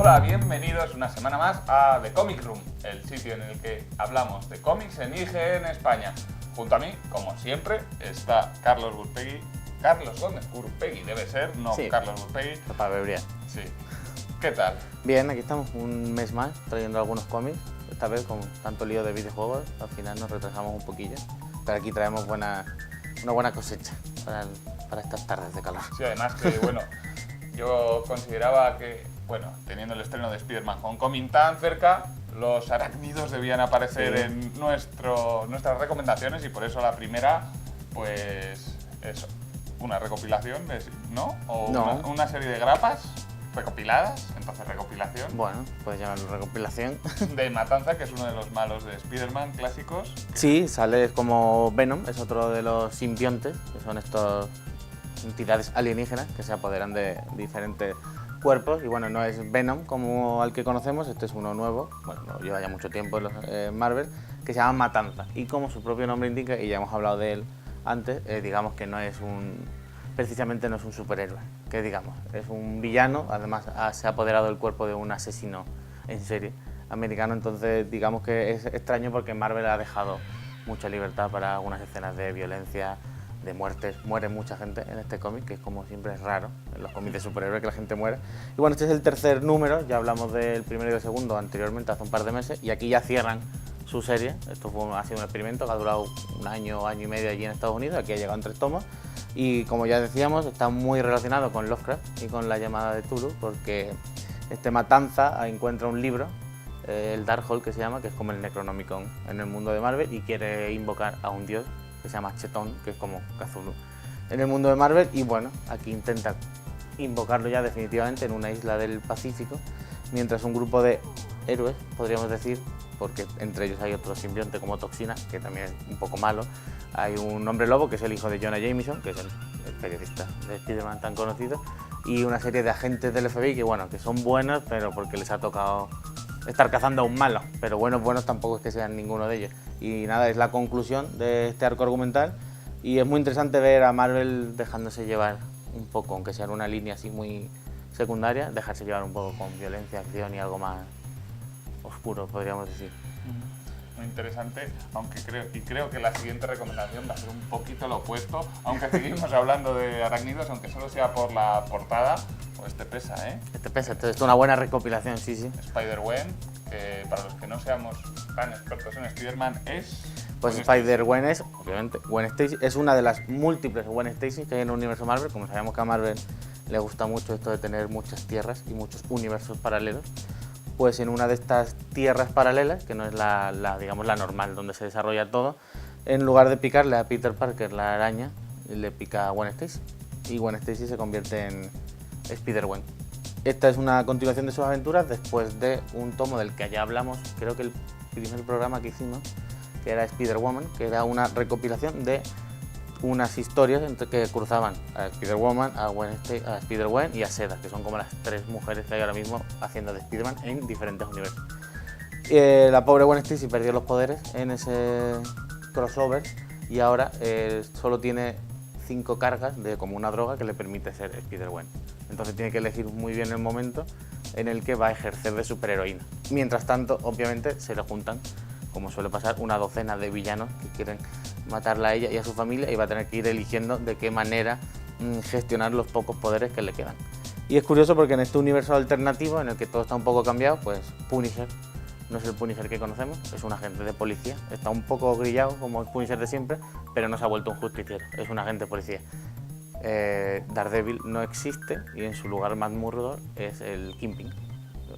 Hola, bienvenidos una semana más a The Comic Room, el sitio en el que hablamos de cómics en IGN España. Junto a mí, como siempre, está Carlos Gurpegui. Carlos Gómez Gurpegui debe ser, no Sí. Carlos Gurpegui. Para beber. Sí. ¿Qué tal? Bien, aquí estamos un mes más trayendo algunos cómics. Esta vez con tanto lío de videojuegos, al final nos retrasamos un poquillo. Pero aquí traemos una buena cosecha para estas tardes de calor. Sí, además que, bueno, yo consideraba que, bueno, teniendo el estreno de Spider-Man Homecoming tan cerca, los arácnidos debían aparecer Sí. en nuestras recomendaciones y por eso la primera, pues, eso, una recopilación, ¿no? O No. una serie de grapas recopiladas, entonces recopilación, Bueno, puedes llamarlo recopilación. de Matanza, que es uno de los malos de Spider-Man clásicos. Sí, sale como Venom, es otro de los simbiontes, que son estas entidades alienígenas que se apoderan de diferentes cuerpos. Y bueno, no es Venom como al que conocemos, este es uno nuevo, bueno, lleva ya mucho tiempo en los Marvel, que se llama Matanza. Y como su propio nombre indica, y ya hemos hablado de él antes, digamos que precisamente no es un superhéroe, que digamos, es un villano, además se ha apoderado del cuerpo de un asesino en serie americano, entonces digamos que es extraño porque Marvel ha dejado mucha libertad para algunas escenas de violencia, de muertes, muere mucha gente en este cómic, que es como siempre es raro en los cómics de superhéroes que la gente muere. Y bueno, este es el tercer número, ya hablamos del primero y del segundo anteriormente, hace un par de meses, y aquí ya cierran su serie. Esto ha sido un experimento que ha durado un año y medio allí en Estados Unidos, aquí ha llegado en 3 tomos, y como ya decíamos, está muy relacionado con Lovecraft y con la llamada de Cthulhu, porque este Matanza encuentra un libro, el Darkhold que se llama, que es como el Necronomicon en el mundo de Marvel, y quiere invocar a un dios que se llama Chetón, que es como Cthulhu en el mundo de Marvel, y bueno, aquí intenta invocarlo ya definitivamente en una isla del Pacífico, mientras un grupo de héroes, podríamos decir, porque entre ellos hay otro simbionte como Toxina, que también es un poco malo. Hay un hombre lobo, que es el hijo de Jonah Jameson, que es el periodista de Spider-Man tan conocido, y una serie de agentes del FBI que, bueno, que son buenos, pero porque les ha tocado estar cazando a un malo, pero buenos tampoco es que sean ninguno de ellos. Y nada, es la conclusión de este arco argumental, y es muy interesante ver a Marvel dejándose llevar un poco, aunque sea en una línea así muy secundaria, dejarse llevar un poco con violencia, acción y algo más oscuro, podríamos decir. Muy interesante, aunque creo que la siguiente recomendación va a ser un poquito lo opuesto, aunque seguimos hablando de arácnidos, aunque solo sea por la portada, pues te pesa, ¿eh? Este pesa, esto es una buena recopilación, sí. Spider-Gwen, que para los que no seamos tan expertos en Spider-Man es... Pues Spider-Gwen es, obviamente, Gwen Stacy, es una de las múltiples Gwen Stacy que hay en el universo Marvel. Como sabemos que a Marvel le gusta mucho esto de tener muchas tierras y muchos universos paralelos, pues en una de estas tierras paralelas, que no es digamos, la normal donde se desarrolla todo, en lugar de picarle a Peter Parker la araña, le pica a Gwen Stacy, y Gwen Stacy se convierte en Spider-Gwen. Esta es una continuación de sus aventuras después de un tomo del que ya hablamos, creo que el primer programa que hicimos, que era Spider-Woman, que era una recopilación de unas historias que cruzaban a Spider-Woman, a Spider-Gwen y a Seda, que son como las 3 mujeres que hay ahora mismo haciendo de Spider-Man en diferentes universos. La pobre Gwen Stacy perdió los poderes en ese crossover y ahora solo tiene 5 cargas de como una droga que le permite ser Spider-Gwen. Entonces tiene que elegir muy bien el momento en el que va a ejercer de superheroína. Mientras tanto, obviamente, se le juntan, como suele pasar, una docena de villanos que quieren matarla a ella y a su familia, y va a tener que ir eligiendo de qué manera gestionar los pocos poderes que le quedan. Y es curioso porque en este universo alternativo, en el que todo está un poco cambiado, pues Punisher no es el Punisher que conocemos, es un agente de policía, está un poco grillado como el Punisher de siempre, pero no se ha vuelto un justiciero, es un agente de policía. Daredevil no existe y en su lugar Matt Murdock es el Kingpin.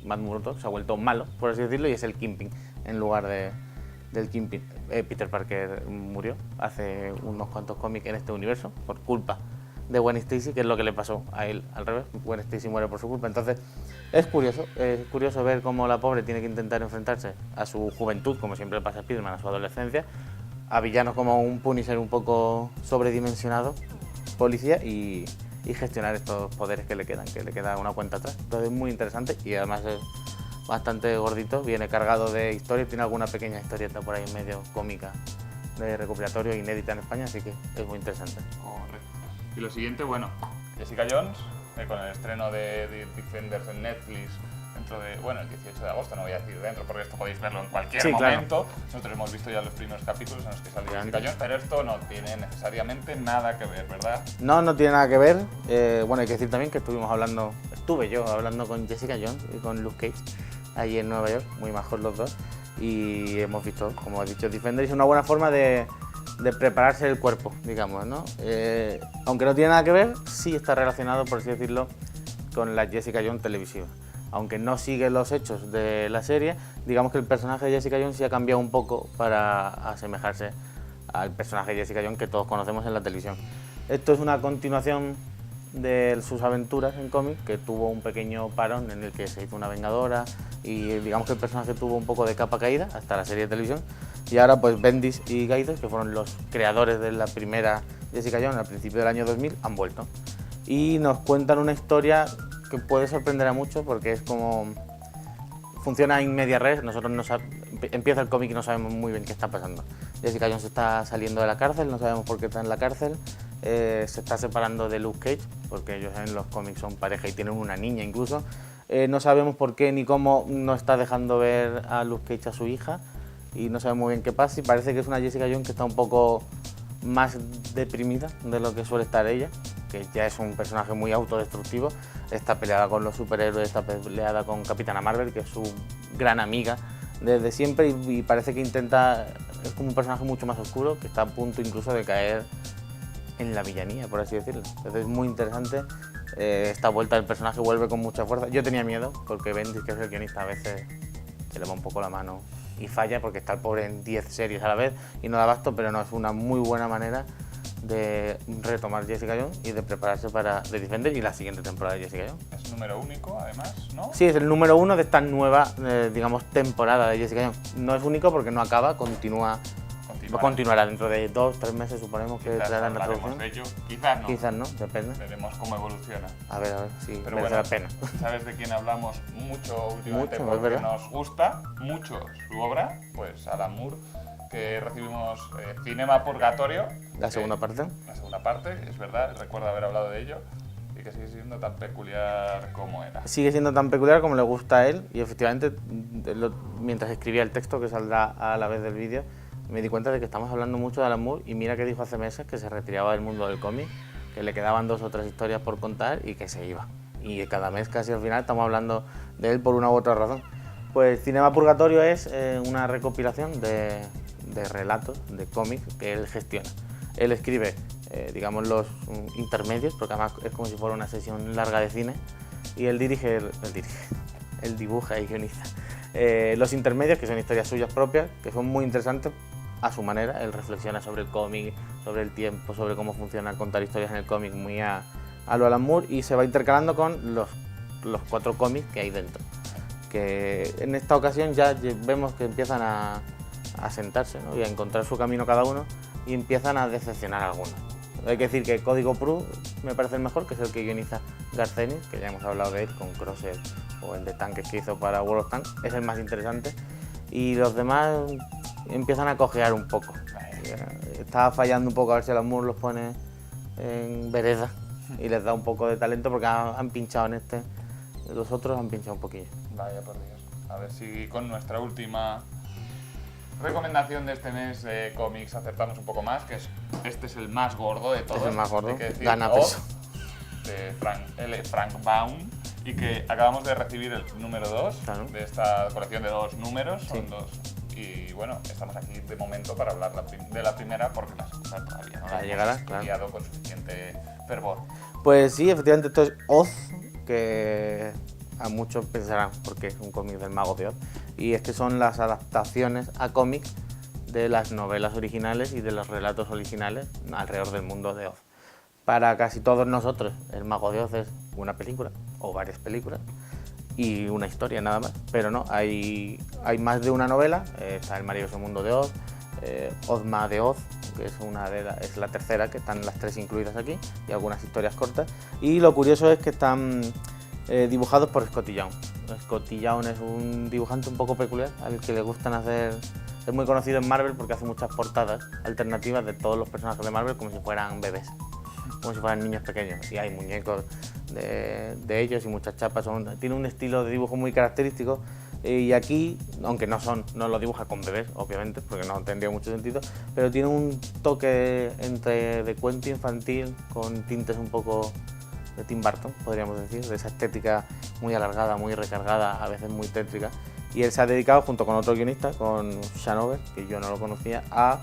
Matt Murdock se ha vuelto malo, por así decirlo, y es el Kingpin en lugar del Kingpin. Peter Parker murió hace unos cuantos cómics en este universo por culpa de Gwen Stacy, que es lo que le pasó a él al revés. Gwen Stacy muere por su culpa. Entonces es curioso ver cómo la pobre tiene que intentar enfrentarse a su juventud, como siempre le pasa a Spiderman, a su adolescencia, a villanos como un Punisher un poco sobredimensionado, policía, y gestionar estos poderes que le queda una cuenta atrás. Entonces es muy interesante y además es bastante gordito, viene cargado de historias, tiene alguna pequeña historieta por ahí en medio cómica de recopilatorio inédita en España, así que es muy interesante. Correcto. Y lo siguiente, bueno, Jessica Jones, con el estreno de Defenders en Netflix, dentro de, bueno, el 18 de agosto, no voy a decir dentro porque esto podéis verlo en cualquier Sí, claro. momento. Nosotros hemos visto ya los primeros capítulos en los que sale Jessica Jones, pero esto no tiene necesariamente nada que ver, ¿verdad? No, no tiene nada que ver. Bueno, hay que decir también que estuve yo hablando con Jessica Jones y con Luke Cage allí en Nueva York, muy majos los dos, y hemos visto, como he dicho, Defender es una buena forma de prepararse el cuerpo, digamos, ¿no? Aunque no tiene nada que ver, sí está relacionado, por así decirlo, con la Jessica Jones televisiva. Aunque no sigue los hechos de la serie, digamos que el personaje de Jessica Jones sí ha cambiado un poco para asemejarse al personaje de Jessica Jones que todos conocemos en la televisión. Esto es una continuación de sus aventuras en cómic, que tuvo un pequeño parón en el que se hizo una vengadora y digamos que el personaje tuvo un poco de capa caída hasta la serie de televisión, y ahora pues Bendis y Gaidos, que fueron los creadores de la primera Jessica Jones al principio del año 2000, han vuelto y nos cuentan una historia que puede sorprender a muchos porque es como funciona en media res. Nosotros empieza el cómic y no sabemos muy bien qué está pasando. Jessica Jones está saliendo de la cárcel, no sabemos por qué está en la cárcel. Se está separando de Luke Cage, porque ellos en los cómics son pareja y tienen una niña incluso. No sabemos por qué ni cómo no está dejando ver a Luke Cage a su hija y no sabemos muy bien qué pasa, y parece que es una Jessica Jones que está un poco más deprimida de lo que suele estar ella, que ya es un personaje muy autodestructivo. Está peleada con los superhéroes, está peleada con Capitana Marvel, que es su gran amiga desde siempre, y parece que es como un personaje mucho más oscuro, que está a punto incluso de caer en la villanía, por así decirlo. Entonces es muy interesante. Esta vuelta del personaje vuelve con mucha fuerza. Yo tenía miedo porque Bendis, que es el guionista, a veces se le va un poco la mano y falla porque está el pobre en 10 series a la vez y no da abasto, pero no, es una muy buena manera de retomar Jessica Jones y de prepararse para The Defender y la siguiente temporada de Jessica Jones. Es número único, además, ¿no? Sí, es el número 1 de esta nueva, digamos, temporada de Jessica Jones. No es único porque no acaba, continuará dentro de 2-3 meses, suponemos que traerán la traducción. De ello. Quizás no. Quizás no, depende. Veremos cómo evoluciona. A ver, sí, pero merece bueno, la pena. ¿Sabes de quién hablamos mucho últimamente? Mucho, es porque verdad. nos gusta mucho su obra, pues Alan Moore, que recibimos Cinema Purgatorio. La segunda parte. La segunda parte, es verdad, recuerdo haber hablado de ello, y que sigue siendo tan peculiar como era. Sigue siendo tan peculiar como le gusta a él, y efectivamente, mientras escribía el texto que saldrá a la vez del vídeo, me di cuenta de que estamos hablando mucho de Alan Moore, y mira que dijo hace meses que se retiraba del mundo del cómic, que le quedaban 2 o 3 historias por contar y que se iba. Y cada mes casi al final estamos hablando de él por una u otra razón. Pues Cinema Purgatorio es una recopilación de relatos, de cómics que él gestiona. Él escribe, digamos, los intermedios, porque además es como si fuera una sesión larga de cine, y él dibuja y guioniza. Los intermedios, que son historias suyas propias, que son muy interesantes a su manera. Él reflexiona sobre el cómic, sobre el tiempo, sobre cómo funciona contar historias en el cómic, muy a lo Alan Moore, y se va intercalando con los 4 cómics que hay dentro. Que en esta ocasión ya vemos que empiezan a sentarse, ¿no? Y a encontrar su camino cada uno, y empiezan a decepcionar a algunos. Hay que decir que Código Proof me parece el mejor, que es el que guioniza Garcenis, que ya hemos hablado de él con Crosser o el de tanques que hizo para World of Tanks. Es el más interesante, y los demás empiezan a cojear un poco. Está fallando un poco, a ver si Alan Moore los pone en vereda y les da un poco de talento, porque han pinchado en este. Los otros han pinchado un poquillo. Vaya por Dios. A ver si con nuestra última recomendación de este mes de cómics acertamos un poco más, que este es el más gordo de todos. Es el más gordo, hay que decir, gana peso. De Frank Baum, y que acabamos de recibir el número 2 Claro. de esta colección de 2 números. Sí. Son 2. Y bueno, estamos aquí de momento para hablar de la primera, porque la segunda todavía no la llegará, hemos claro. estudiado con suficiente fervor. Pues sí, efectivamente, esto es Oz, que a muchos pensarán porque es un cómic del Mago de Oz, y es que son las adaptaciones a cómics de las novelas originales y de los relatos originales alrededor del mundo de Oz. Para casi todos nosotros, el Mago de Oz es una película o varias películas y una historia nada más, pero no, hay más de una novela. Está El maravilloso mundo de Oz, Ozma de Oz, que es la tercera, que están las 3 incluidas aquí, y algunas historias cortas. Y lo curioso es que están dibujados por Scotty Young. Scotty Young es un dibujante un poco peculiar, al que le gustan hacer. Es muy conocido en Marvel porque hace muchas portadas alternativas de todos los personajes de Marvel como si fueran bebés, como si fueran niños pequeños. Y hay muñecos de ellos y muchas chapas. Tiene un estilo de dibujo muy característico. Y aquí, aunque no lo dibuja con bebés, obviamente, porque no tendría mucho sentido, pero tiene un toque entre de cuento infantil con tintes un poco de Tim Burton, podríamos decir, de esa estética muy alargada, muy recargada, a veces muy tétrica. Y él se ha dedicado, junto con otro guionista, con Sean Over, que yo no lo conocía, a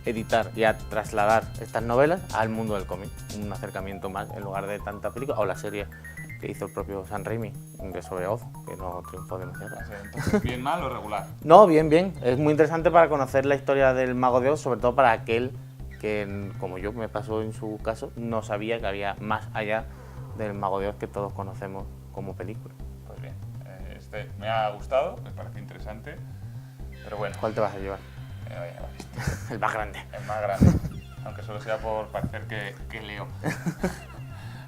editar y a trasladar estas novelas al mundo del cómic. Un acercamiento más en lugar de tanta película, o la serie que hizo el propio Sam Raimi, que sobre Oz, que no triunfó demasiado. Entonces, ¿bien, mal o regular? No, bien, bien. Es muy interesante para conocer la historia del Mago de Oz, sobre todo para aquel que, como yo, me pasó en su caso, no sabía que había más allá del Mago de Oz que todos conocemos como película. Pues bien, este me ha gustado, me parece interesante, pero bueno. ¿Cuál te vas a llevar? El más grande. El más grande, aunque solo sea por parecer que leo.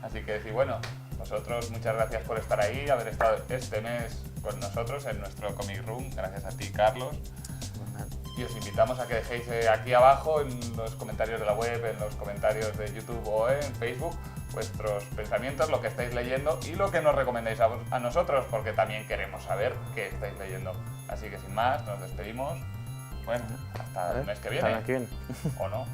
Así que sí, bueno, vosotros muchas gracias por estar ahí, haber estado este mes con nosotros en nuestro Comic Room. Gracias a ti, Carlos. Y os invitamos a que dejéis aquí abajo en los comentarios de la web, en los comentarios de YouTube o en Facebook vuestros pensamientos, lo que estáis leyendo y lo que nos recomendáis a nosotros, porque también queremos saber qué estáis leyendo. Así que sin más, nos despedimos. Bueno, hasta el mes que viene. Hasta el mes que viene. ¿O no?